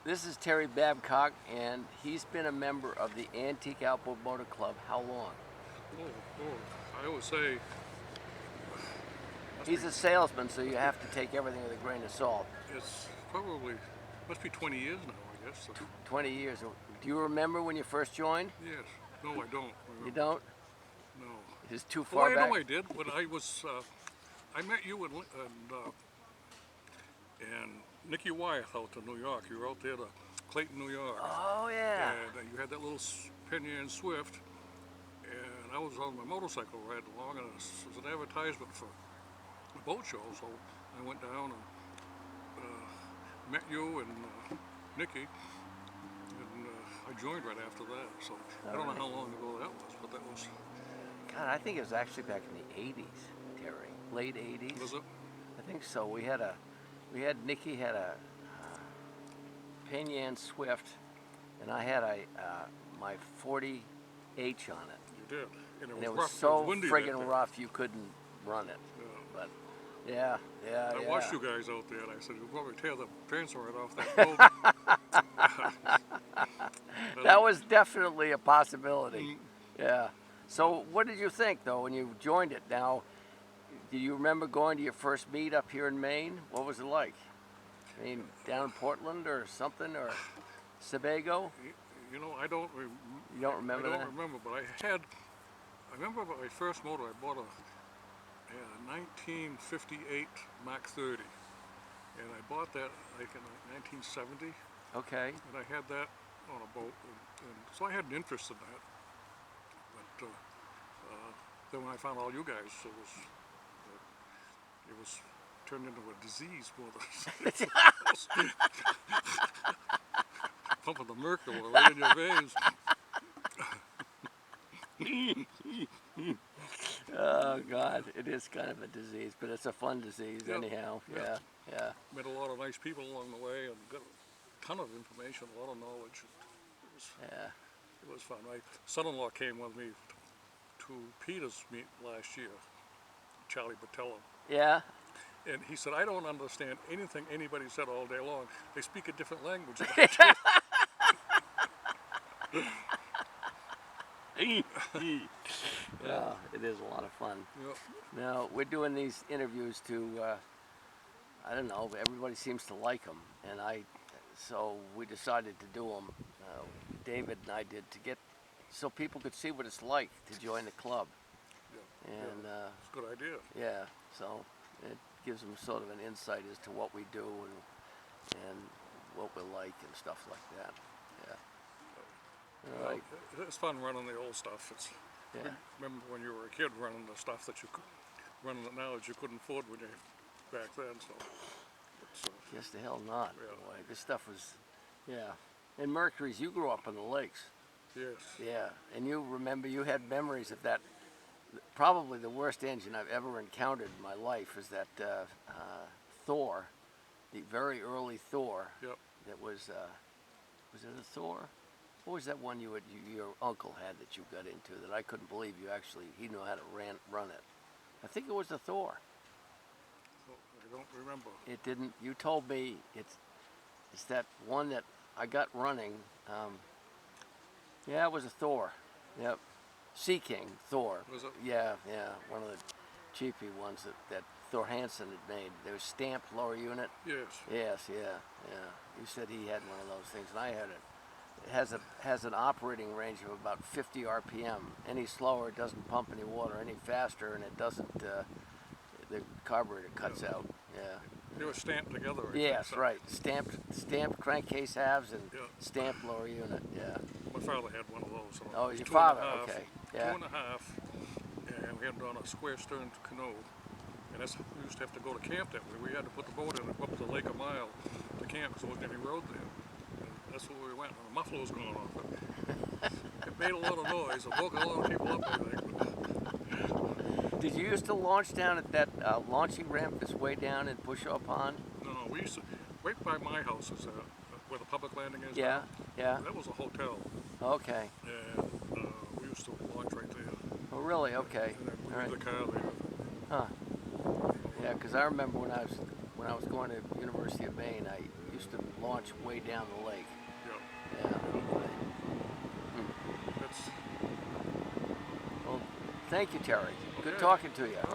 This is Terry Babcock, and he's been a member of the Antique Outboard Motor Club. How long? I always say He's a salesman, so you have to take everything with a grain of salt. it's probably must be 20 years now, I guess. 20 years. Do you remember when you first joined? Yes. No, I don't. You don't? No. It's too Oh, far I back. know I did. When I was, I met you and Nikki Wyeth out to New York. You were out there to Clayton, New York. Oh, yeah. And you had that little Pinion Swift. And I was on my motorcycle riding along, and it was an advertisement for a boat show. So I went down and met you and Nikki, and I joined right after that. So I don't know how long ago that was, but that was. God, I think it was actually back in the 80s, Terry. Late 80s. Was it? I think so. Nikki had a Pinion Swift, and I had my 40H on it. You did. And And it was rough. so windy that friggin' day. rough you couldn't run it. Yeah. But yeah. I watched you guys out there, and I said, you'll probably tear the transfer right off that boat. That was definitely a possibility. Yeah. So what did you think, though, when you joined it? Now, do you remember going to your first meet up here in Maine? What was it like? I mean, down in Portland or something, or Sebago? You know, I don't. You don't remember I that? don't remember, but I remember my first motor. I bought a 1958 Mach 30, and I bought that like in 1970, Okay. and I had that on a boat, and so I had an interest in that. But then when I found all you guys, it was turned into a disease more than pumping the mercury right in your veins. Oh God, it is kind of a disease, but it's a fun disease Yep. anyhow. Yep. Yeah. Met a lot of nice people along the way, and got a ton of information, a lot of knowledge. Yeah. It was fun. My son-in-law came with me to Peter's meet last year, Charlie Batella. Yeah. And he said, I don't understand anything anybody said all day long. They speak a different language. Yeah, it is a lot of fun. Yep. Now, we're doing these interviews to, I don't know, everybody seems to like them, and so we decided to do them. David and I did to get, so people could see what it's like to join the club. Yeah. And It's a good idea. yeah, so it gives them sort of an insight as to what we do and what we like and stuff like that. Yeah. All right. It's fun running the old stuff. Yeah. Remember when you were a kid running the stuff that running it now that you couldn't afford when you back then. So, Guess the hell not. Yeah. Boy, this stuff was, yeah. And Mercury's, you grew up on the lakes. yes. Yeah, and you remember you had memories of that. Probably the worst engine I've ever encountered in my life is that Thor, the very early Thor. Yep. That was it a Thor? What was that one your uncle had that you got into that I couldn't believe he knew how to run it? I think it was the Thor. I don't remember. It didn't. You told me it's that one that I got running. Yeah, it was a Thor. Yep. Sea King Thor. Was it? Yeah. One of the cheapy ones that Thor Hansen had made. They were stamped lower unit. Yes. Yes, yeah. You said he had one of those things, and I had it. It has an operating range of about 50 RPM. Any slower, it doesn't pump any water. Any faster, and it doesn't. The carburetor cuts out. Yeah. They were stamped together. I Yes, think, so. right. Stamped crankcase halves and Yeah. stamped lower unit. Yeah. My father had one of those. So Oh, it was your 2.5, father, okay, yeah. 2.5, and we had it on a square stern canoe. And we used to have to go to camp that way. We had to put the boat in and go up to Lake a Mile to camp because there wasn't any road there. And that's where we went. And the muffler was going off. But it made a lot of noise. It woke a lot of people up, I think. Did you used to launch down at that launching ramp that's way down in Bushaw Pond? No, we used to, right by my house is where the public landing is. Yeah, yeah. That was a hotel. Okay. And we used to launch right there. Oh, really? Okay. And then All we right. the car there. Huh. Yeah, because I remember when I was going to University of Maine, I used to launch way down the lake. Yeah, Yeah. Anyway. that's Well, thank you, Terry. Good Okay. talking to you.